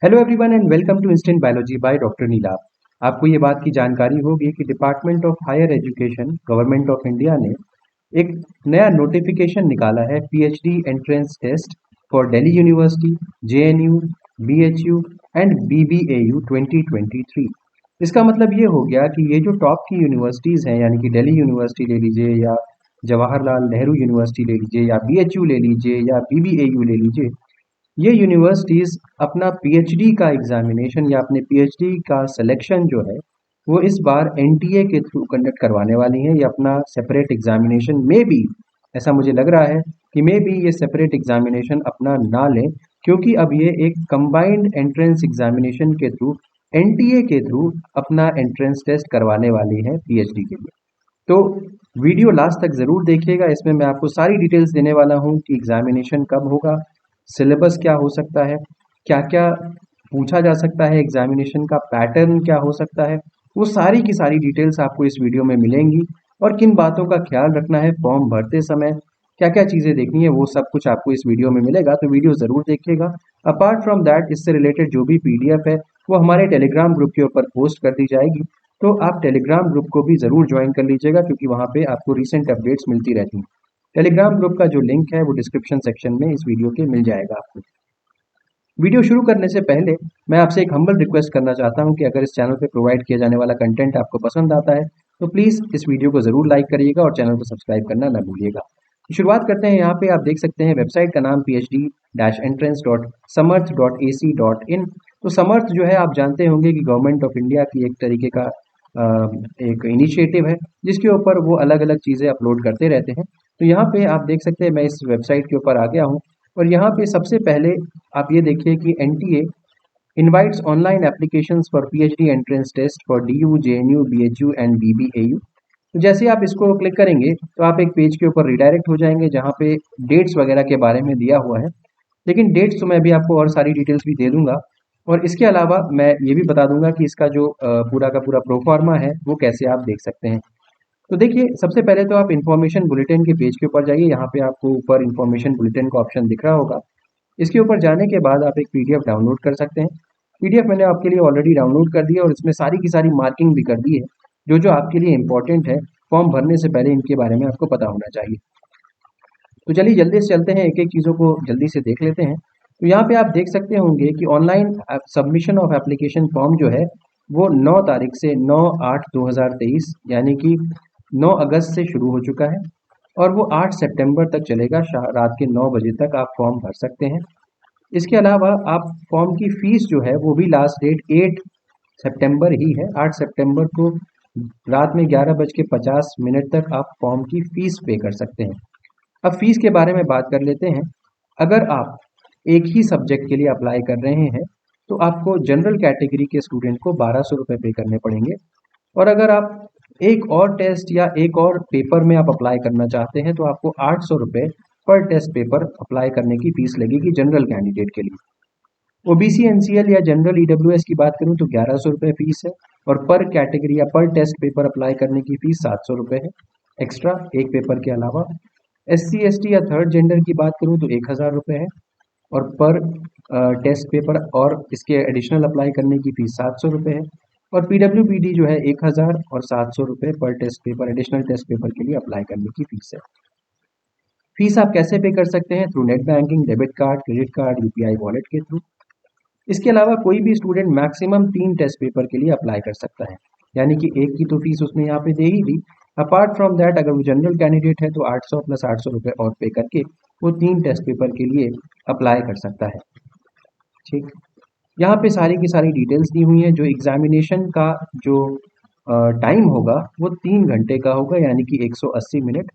Hello everyone and welcome to instant biology by doctor Neela. आपको ये बात की जानकारी होगी कि department of higher education government of India ने एक नया नोटिफिकेशन निकाला है PhD entrance test for Delhi university, JNU, BHU and BBAU 2023। इसका मतलब ये हो गया कि ये जो टॉप की यूनिवर्सिटीज़ हैं यानी कि दिल्ली यूनिवर्सिटी ले लीजिए या जवाहरलाल नेहरू यूनिवर्सिटी ले लीजिए या बीएचयू ले लीजिए या बीबीएयू ले लीजिए, ये यूनिवर्सिटीज़ अपना पीएचडी का एग्जामिनेशन या अपने पीएचडी का सिलेक्शन जो है वो इस बार एनटीए के थ्रू कंडक्ट करवाने वाली हैं। ये अपना सेपरेट एग्जामिनेशन में भी, ऐसा मुझे लग रहा है कि मे बी ये सेपरेट एग्जामिनेशन अपना ना लें, क्योंकि अब ये एक कंबाइंड एंट्रेंस एग्जामिनेशन के थ्रू एनटीए के थ्रू अपना एंट्रेंस टेस्ट करवाने वाली है पीएचडी के लिए। तो वीडियो लास्ट तक ज़रूर देखिएगा, इसमें मैं आपको सारी डिटेल्स देने वाला हूँ कि एग्जामिनेशन कब होगा, सिलेबस क्या हो सकता है, क्या क्या पूछा जा सकता है, एग्जामिनेशन का पैटर्न क्या हो सकता है, वो सारी की सारी डिटेल्स आपको इस वीडियो में मिलेंगी। और किन बातों का ख्याल रखना है फॉर्म भरते समय, क्या क्या चीज़ें देखनी है, वो सब कुछ आपको इस वीडियो में मिलेगा, तो वीडियो ज़रूर देखिएगा। अपार्ट फ्रॉम दैट, इससे रिलेटेड जो भी पीडीएफ है वो हमारे टेलीग्राम ग्रुप के ऊपर पोस्ट कर दी जाएगी, तो आप टेलीग्राम ग्रुप को भी ज़रूर ज्वाइन कर लीजिएगा, क्योंकि वहाँ पे आपको रिसेंट अपडेट्स मिलती रहती हैं। टेलीग्राम ग्रुप का जो लिंक है वो डिस्क्रिप्शन सेक्शन में इस वीडियो के मिल जाएगा आपको। वीडियो शुरू करने से पहले मैं आपसे एक हम्बल रिक्वेस्ट करना चाहता हूं कि अगर इस चैनल पे प्रोवाइड किया जाने वाला कंटेंट आपको पसंद आता है तो प्लीज़ इस वीडियो को ज़रूर लाइक करिएगा और चैनल को सब्सक्राइब करना ना भूलिएगा। तो शुरुआत करते हैं। यहाँ पे आप देख सकते हैं वेबसाइट का नाम phd-entrance.samarth.ac.in। तो समर्थ जो है आप जानते होंगे कि गवर्नमेंट ऑफ इंडिया की एक तरीके का एक इनिशिएटिव है जिसके ऊपर वो अलग अलग चीज़ें अपलोड करते रहते हैं। तो यहाँ पे आप देख सकते हैं मैं इस वेबसाइट के ऊपर आ गया हूँ और यहाँ पे सबसे पहले आप ये देखिए कि NTA invites online applications for PhD entrance test for DU, JNU, BHU and BBAU. तो जैसे ही आप इसको क्लिक करेंगे तो आप एक पेज के ऊपर रिडायरेक्ट हो जाएंगे जहाँ पे डेट्स वगैरह के बारे में दिया हुआ है। लेकिन डेट्स तो मैं भी आपको और सारी डिटेल्स भी दे दूंगा, और इसके अलावा मैं ये भी बता दूंगा कि इसका जो पूरा का पूरा प्रोफार्मा है वो कैसे आप देख सकते हैं। तो देखिए, सबसे पहले तो आप इन्फॉर्मेशन बुलेटिन के पेज के ऊपर जाइए। यहाँ पे आपको ऊपर इन्फॉर्मेशन बुलेटिन का ऑप्शन दिख रहा होगा। इसके ऊपर जाने के बाद आप एक पीडीएफ डाउनलोड कर सकते हैं। पीडीएफ मैंने आपके लिए ऑलरेडी डाउनलोड कर दिया और इसमें सारी की सारी मार्किंग भी कर दी है जो जो आपके लिए इंपॉर्टेंट है। फॉर्म भरने से पहले इनके बारे में आपको पता होना चाहिए। तो चलिए जल्दी से चलते हैं, एक एक चीज़ों को जल्दी से देख लेते हैं। तो यहाँ पे आप देख सकते होंगे कि online submission of application form जो है वो 9 तारीख से 9/8/2023 यानी कि 9 अगस्त से शुरू हो चुका है और वो 8 सितंबर तक चलेगा। रात के 9 बजे तक आप फॉर्म भर सकते हैं। इसके अलावा आप फॉर्म की फीस जो है वो भी लास्ट डेट 8 सितंबर ही है। 8 सितंबर को रात में 11:50 तक आप फॉर्म की फीस पे कर सकते हैं। अब फीस के बारे में बात कर लेते हैं। अगर आप एक ही सब्जेक्ट के लिए अप्लाई कर रहे हैं तो आपको जनरल कैटेगरी के स्टूडेंट को 1200 रुपये पे करने पड़ेंगे, और अगर आप एक और टेस्ट या एक और पेपर में आप अप्लाई करना चाहते हैं तो आपको 800 रुपये पर टेस्ट पेपर अप्लाई करने की फीस लगेगी जनरल कैंडिडेट के लिए। ओबीसी एनसीएल या जनरल ईडब्ल्यूएस की बात करूं तो 1100 रुपये फीस है, और पर कैटेगरी या पर टेस्ट पेपर अप्लाई करने की फीस 700 रुपये है एक्स्ट्रा एक पेपर के अलावा। SC ST या थर्ड जेंडर की बात करूं तो 1000 रुपये है, और पर टेस्ट पेपर और इसके एडिशनल अप्लाई करने की फीस 700 रुपये है। और PWBD जो है 1000 और 700 रुपये पर test paper additional test paper के लिए अप्लाई करने की फीस है। फीस आप कैसे पे कर सकते हैं? Through net banking, debit card, credit card, UPI wallet के थ्रू। इसके अलावा कोई भी स्टूडेंट मैक्सिमम 3 टेस्ट पेपर के लिए अप्लाई कर सकता है, यानी कि एक की तो फीस उसने यहाँ पे दे ही दी। अपार्ट फ्रॉम दैट अगर वो जनरल कैंडिडेट है तो 800 प्लस 800 रुपये और पे करके वो 3 टेस्ट पेपर के लिए अप्लाई कर सकता है। ठीक, यहाँ पे सारी की सारी डिटेल्स दी हुई हैं। जो एग्जामिनेशन का जो टाइम होगा वो 3 घंटे का होगा, यानी कि 180 मिनट,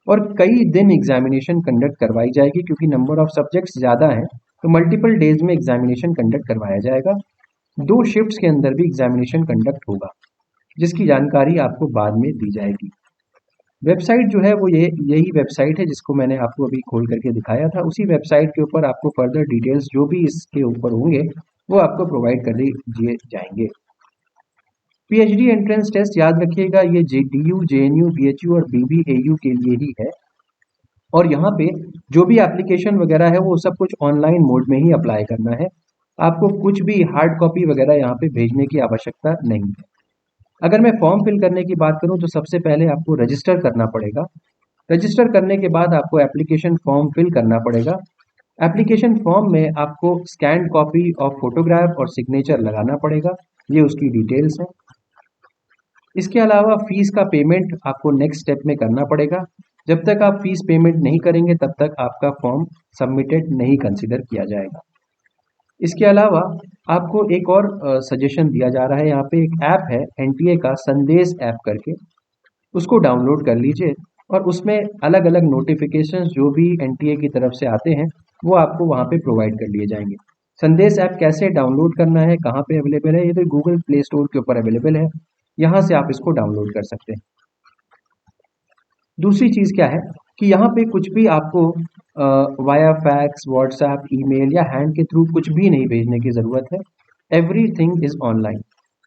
और कई दिन एग्जामिनेशन कंडक्ट करवाई जाएगी क्योंकि नंबर ऑफ सब्जेक्ट्स ज़्यादा हैं, तो मल्टीपल डेज में एग्जामिनेशन कंडक्ट करवाया जाएगा। 2 शिफ्ट्स के अंदर भी एग्जामिनेशन कंडक्ट होगा, जिसकी जानकारी आपको बाद में दी जाएगी। वेबसाइट जो है वो यही वेबसाइट है जिसको मैंने आपको अभी खोल करके दिखाया था। उसी वेबसाइट के ऊपर आपको फर्दर डिटेल्स जो भी इसके ऊपर होंगे वो आपको प्रोवाइड कर दिए जाएंगे। पीएचडी एंट्रेंस टेस्ट याद रखिएगा, ये डीयू, जेएनयू, बीएचयू और बीबीएयू के लिए ही है, और यहाँ पे जो भी एप्लीकेशन वगैरह है वो सब कुछ ऑनलाइन मोड में ही अप्लाई करना है। आपको कुछ भी हार्ड कॉपी वगैरह यहाँ पे भेजने की आवश्यकता नहीं है। अगर मैं फॉर्म फिल करने की बात करूँ तो सबसे पहले आपको रजिस्टर करना पड़ेगा। रजिस्टर करने के बाद आपको एप्लीकेशन फॉर्म फिल करना पड़ेगा। एप्लीकेशन फॉर्म में आपको स्कैन्ड कॉपी ऑफ फोटोग्राफ और सिग्नेचर लगाना पड़ेगा। ये उसकी डिटेल्स है। इसके अलावा फीस का पेमेंट आपको नेक्स्ट स्टेप में करना पड़ेगा। जब तक आप फीस पेमेंट नहीं करेंगे तब तक आपका फॉर्म सबमिटेड नहीं कंसिडर किया जाएगा। इसके अलावा आपको एक और सजेशन दिया जा रहा है। यहाँ पे एक ऐप है एनटीए का संदेश ऐप करके, उसको डाउनलोड कर लीजिए और उसमें अलग अलग नोटिफिकेशंस जो भी एनटीए की तरफ से आते हैं वो आपको वहाँ पे प्रोवाइड कर लिए जाएंगे। संदेश ऐप कैसे डाउनलोड करना है, कहाँ पे अवेलेबल है, ये तो गूगल प्ले स्टोर के ऊपर अवेलेबल है, यहाँ से आप इसको डाउनलोड कर सकते हैं। दूसरी चीज़ क्या है कि यहाँ पे कुछ भी आपको वाया फैक्स, व्हाट्सएप, ईमेल या हैंड के थ्रू कुछ भी नहीं भेजने की ज़रूरत है। Everything is online.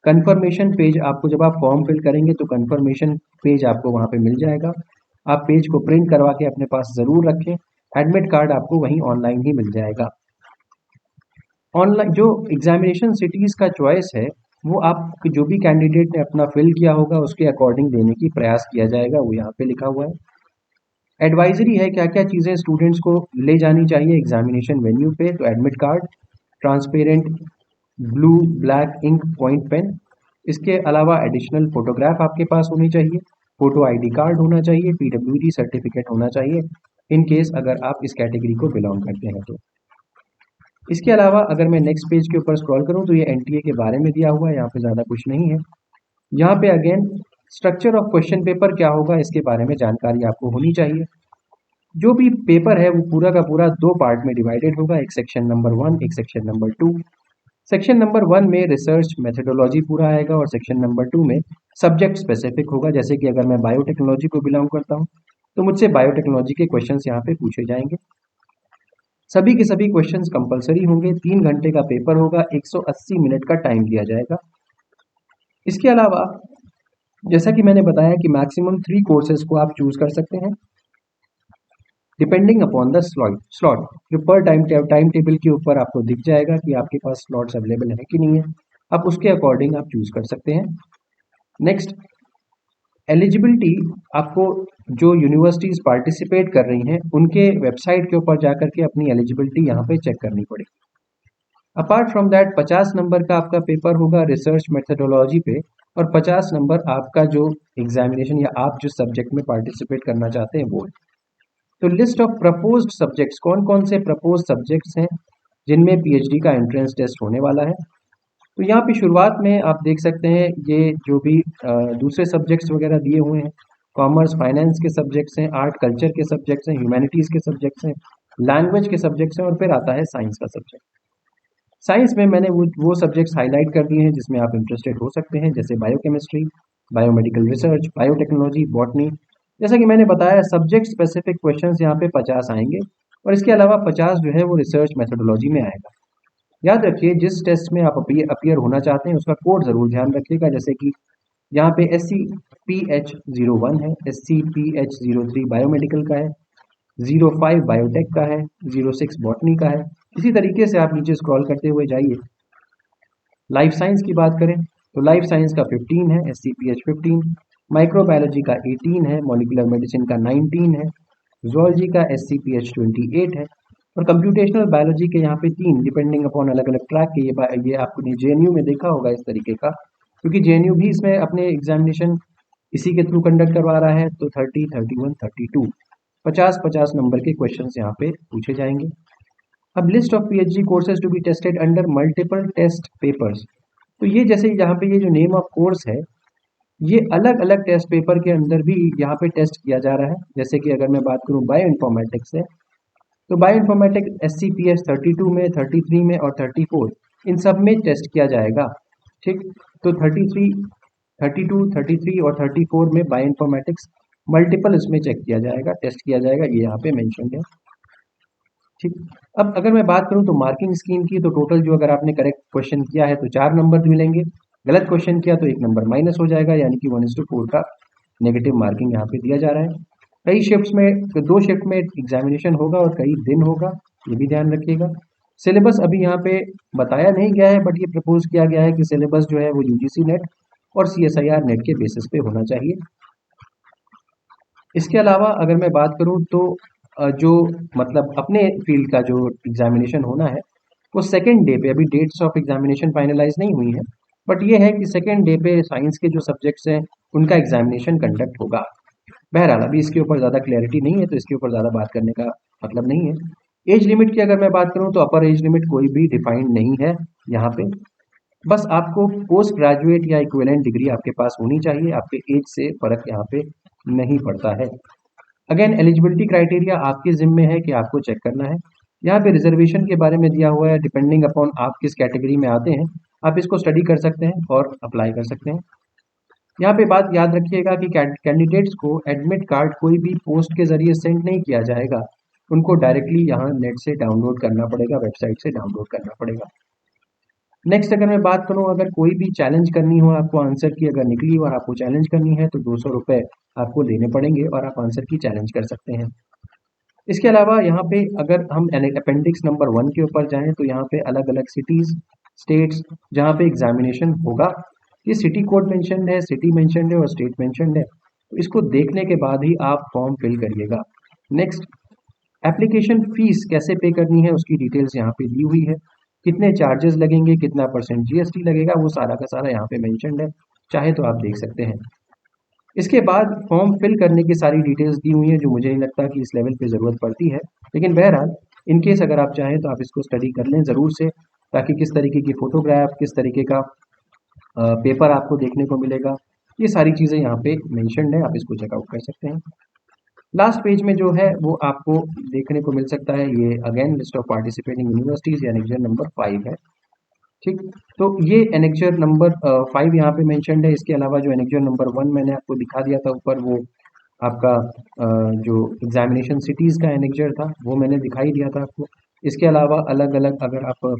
Conformation page आपको जब आप फॉर्म फिल करेंगे तो कन्फर्मेशन पेज आपको वहाँ पे मिल जाएगा। आप पेज को प्रिंट करवा के अपने पास ज़रूर रखें। एडमिट कार्ड आपको वहीं ऑनलाइन ही मिल जाएगा। ऑनलाइन जो एग्जामिनेशन सिटीज़ का चॉइस है वो आप जो भी कैंडिडेट ने अपना फिल किया होगा उसके अकॉर्डिंग देने की प्रयास किया जाएगा, वो यहाँ पे लिखा हुआ है। एडवाइजरी है क्या क्या चीज़ें स्टूडेंट्स को ले जानी चाहिए एग्जामिनेशन वेन्यू पे, तो admit card, transparent blue black ink point pen, इसके अलावा एडिशनल फोटोग्राफ आपके पास होनी चाहिए, फोटो आईडी कार्ड होना चाहिए, पीडब्ल्यूडी सर्टिफिकेट होना चाहिए इन केस अगर आप इस कैटेगरी को बिलोंग करते हैं तो। इसके अलावा अगर मैं नेक्स्ट पेज के ऊपर स्क्रॉल करूं तो ये एनटीए के बारे में दिया हुआ है, यहाँ पे ज़्यादा कुछ नहीं है। यहाँ पे again structure of question paper क्या होगा इसके बारे में जानकारी आपको होनी चाहिए। जो भी पेपर है वो पूरा का पूरा दो पार्ट में डिवाइडेड होगा, एक सेक्शन नंबर 1, एक सेक्शन नंबर 2। सेक्शन नंबर 1 में रिसर्च मेथोडोलॉजी पूरा आएगा और सेक्शन नंबर 2 में सब्जेक्ट स्पेसिफिक होगा। जैसे कि अगर मैं बायोटेक्नोलॉजी को बिलोंग करता हूँ तो मुझसे बायोटेक्नोलॉजी के क्वेश्चंस यहाँ पे पूछे जाएंगे। सभी के सभी क्वेश्चंस कंपलसरी होंगे। 3 घंटे का पेपर होगा, 180 मिनट का टाइम दिया जाएगा। इसके अलावा जैसा कि मैंने बताया कि मैक्सिमम 3 कोर्सेज को आप चूज कर सकते हैं डिपेंडिंग अपॉन द स्लॉट जो पर टाइम टेबल के ऊपर आपको दिख जाएगा कि आपके पास स्लॉट्स अवेलेबल है कि नहीं है, आप उसके अकॉर्डिंग आप चूज कर सकते हैं। नेक्स्ट, एलिजिबिलिटी आपको जो यूनिवर्सिटीज़ पार्टिसिपेट कर रही हैं उनके वेबसाइट के ऊपर जाकर के अपनी एलिजिबिलिटी यहाँ पे चेक करनी पड़ेगी। अपार्ट फ्रॉम दैट 50 नंबर का आपका पेपर होगा रिसर्च मेथोडोलॉजी पे और 50 नंबर आपका जो एग्जामिनेशन या आप जिस सब्जेक्ट में पार्टिसिपेट करना चाहते हैं वो है। तो लिस्ट ऑफ प्रपोज्ड सब्जेक्ट्स, कौन कौन से प्रपोज्ड सब्जेक्ट्स हैं जिनमें पीएचडी का एंट्रेंस टेस्ट होने वाला है। तो यहाँ पे शुरुआत में आप देख सकते हैं ये जो भी दूसरे सब्जेक्ट्स वगैरह दिए हुए हैं, कॉमर्स फाइनेंस के सब्जेक्ट्स हैं, आर्ट कल्चर के सब्जेक्ट्स हैं, ह्यूमैनिटीज़ के सब्जेक्ट्स हैं, लैंग्वेज के सब्जेक्ट्स हैं और फिर आता है साइंस का सब्जेक्ट। साइंस में मैंने वो सब्जेक्ट्स हाईलाइट कर दिए हैं जिसमें आप इंटरेस्टेड हो सकते हैं, जैसे biochemistry, biomedical research, biotechnology, botany. जैसा कि मैंने बताया सब्जेक्ट स्पेसिफिक क्वेश्चंस यहाँ पे 50 आएंगे और इसके अलावा 50 जो है वो रिसर्च मेथोडोलॉजी में आएगा। याद रखिए जिस टेस्ट में आप अपीयर होना चाहते हैं उसका कोड ज़रूर ध्यान रखिएगा। जैसे कि यहाँ पे SCPH01 है, SCPH03 बायोमेडिकल का है, 05 बायोटेक का है, 06 बॉटनी का है। इसी तरीके से आप नीचे स्क्रॉल करते हुए जाइए। लाइफ साइंस की बात करें तो लाइफ साइंस का 15 है, SCPH15, माइक्रोबायोलॉजी का 18 है, मॉलिक्यूलर मेडिसिन का 19 है, जूलॉजी का SCPH28 है और कंप्यूटेशनल बायोलॉजी के यहाँ पे 3 डिपेंडिंग अपॉन अलग अलग ट्रैक के ये आपने जेएनयू में देखा होगा इस तरीके का, क्योंकि जेएनयू भी इसमें अपने एग्जामिनेशन इसी के थ्रू कंडक्ट करवा रहा है। तो 30, 31, 32 50 नंबर के क्वेश्चन यहाँ पे पूछे जाएंगे। अब list of PhD courses to be tested under multiple test papers, तो ये जैसे यहाँ पे ये जो नेम ऑफ कोर्स है ये अलग अलग टेस्ट पेपर के अंदर भी यहाँ पे टेस्ट किया जा रहा है। जैसे कि अगर मैं बात करूँ बायो इन्फॉर्मेटिक्स से तो बायो इन्फॉर्मेटिक्स SCPH32 में, 33 में और 34 इन सब में टेस्ट किया जाएगा। ठीक, तो 33, 32, 33 और 34 में बायो इन्फॉर्मेटिक्स मल्टीपल इसमें चेक किया जाएगा, टेस्ट किया जाएगा, ये यहाँ पे मेंशन है। ठीक, अब अगर मैं बात करूं तो मार्किंग स्कीम की, तो टोटल जो अगर आपने करेक्ट क्वेश्चन किया है तो 4 नंबर मिलेंगे, गलत क्वेश्चन किया तो 1 नंबर माइनस हो जाएगा, यानी कि 1:4 का नेगेटिव मार्किंग यहाँ पे दिया जा रहा है। कई शिफ्ट्स में, तो 2 शिफ्ट में एग्जामिनेशन होगा और कई दिन होगा, ये भी ध्यान रखिएगा। सिलेबस अभी यहाँ पे बताया नहीं गया है, बट ये प्रपोज किया गया है कि सिलेबस जो है वो यूजीसी नेट और CSIR नेट के बेसिस पे होना चाहिए। इसके अलावा अगर मैं बात करूँ तो जो मतलब अपने फील्ड का जो एग्जामिनेशन होना है वो सेकेंड डे पे, अभी डेट्स ऑफ एग्जामिनेशन फाइनलाइज नहीं हुई है, बट ये है कि सेकेंड डे पे साइंस के जो सब्जेक्ट्स हैं उनका एग्जामिनेशन कंडक्ट होगा। बहरहाल अभी इसके ऊपर ज़्यादा क्लैरिटी नहीं है, तो इसके ऊपर ज़्यादा बात करने का मतलब नहीं है। एज लिमिट की अगर मैं बात करूँ तो अपर एज लिमिट कोई भी डिफाइंड नहीं है यहाँ पे। बस आपको पोस्ट ग्रेजुएट या इक्विवेलेंट डिग्री आपके पास होनी चाहिए, आपके एज से फर्क यहाँ पे नहीं पड़ता है। अगेन एलिजिबिलिटी क्राइटेरिया आपके जिम्मे है कि आपको चेक करना है। यहाँ पे रिजर्वेशन के बारे में दिया हुआ है, डिपेंडिंग अपॉन आप किस कैटेगरी में आते हैं आप इसको स्टडी कर सकते हैं और अप्लाई कर सकते हैं। यहाँ पे बात याद रखिएगा कि कैंडिडेट्स को एडमिट कार्ड कोई भी पोस्ट के जरिए सेंड नहीं किया जाएगा, उनको डायरेक्टली यहाँ नेट से डाउनलोड करना पड़ेगा, वेबसाइट से डाउनलोड करना पड़ेगा। नेक्स्ट अगर मैं बात करूँ, अगर कोई भी चैलेंज करनी हो आपको आंसर की अगर निकली और आपको चैलेंज करनी है तो 200 रुपये आपको देने पड़ेंगे और आप आंसर की चैलेंज कर सकते हैं। इसके अलावा यहाँ पे अगर हम अपेंडिक्स नंबर 1 के ऊपर जाएं तो यहाँ पे अलग अलग सिटीज़, स्टेट्स जहाँ पे एग्जामिनेशन होगा, ये सिटी कोड मेंशन्ड है, सिटी मेंशन्ड है और स्टेट मेंशन्ड है, तो इसको देखने के बाद ही आप फॉर्म फिल करिएगा। नेक्स्ट, एप्लीकेशन फीस कैसे पे करनी है उसकी डिटेल्स यहाँ पे दी हुई है, कितने चार्जेस लगेंगे, कितना % GST लगेगा, वो सारा का सारा यहाँ पे मेंशन्ड है, चाहे तो आप देख सकते हैं। इसके बाद फॉर्म फिल करने की सारी डिटेल्स दी हुई हैं जो मुझे नहीं लगता कि इस लेवल पे ज़रूरत पड़ती है, लेकिन बहरहाल इन केस अगर आप चाहें तो आप इसको स्टडी कर लें ज़रूर से, ताकि किस तरीके की फ़ोटोग्राफ, किस तरीके का पेपर आपको देखने को मिलेगा, ये सारी चीज़ें यहाँ पे मेंशन्ड है, आप इसको चेकआउट कर सकते हैं। लास्ट पेज में जो है वो आपको देखने को मिल सकता है, ये again list of participating universities या एनेक्जर नंबर 5 है। ठीक, तो ये एनेक्जर नंबर 5 यहाँ पे मेंशन्ड है। इसके अलावा जो एनेक्जर नंबर 1 मैंने आपको दिखा दिया था ऊपर, वो आपका जो एग्जामिनेशन सिटीज़ का एनेक्जर था वो मैंने दिखाई दिया था आपको। इसके अलावा अलग अलग अगर आप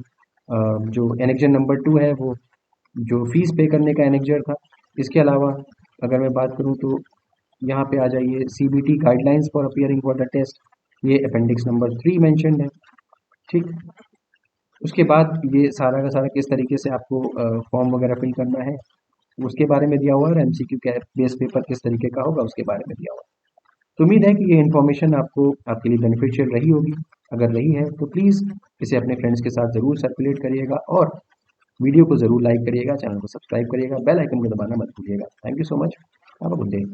जो एनेक्जर नंबर 2 है वो जो फीस पे करने का एनेक्जर था। इसके अलावा अगर मैं बात करूँ तो यहाँ पे आ जाइए, CBT guidelines for appearing for the test, ये अपेंडिक्स नंबर 3 मेंशन्ड है। ठीक, उसके बाद ये सारा का सारा किस तरीके से आपको फॉर्म वगैरह फिल करना है उसके बारे में दिया हुआ है, और MCQ के बेस पेपर किस तरीके का होगा उसके बारे में दिया हुआ है। तो उम्मीद है कि ये इन्फॉर्मेशन आपको आपके लिए बेनिफिशियल रही होगी। अगर रही है तो प्लीज़ इसे अपने फ्रेंड्स के साथ ज़रूर सर्कुलेट करिएगा और वीडियो को ज़रूर लाइक करिएगा, चैनल को सब्सक्राइब करिएगा, बेल आइकन को दबाना मत भूलिएगा। Thank you so much, have a good day.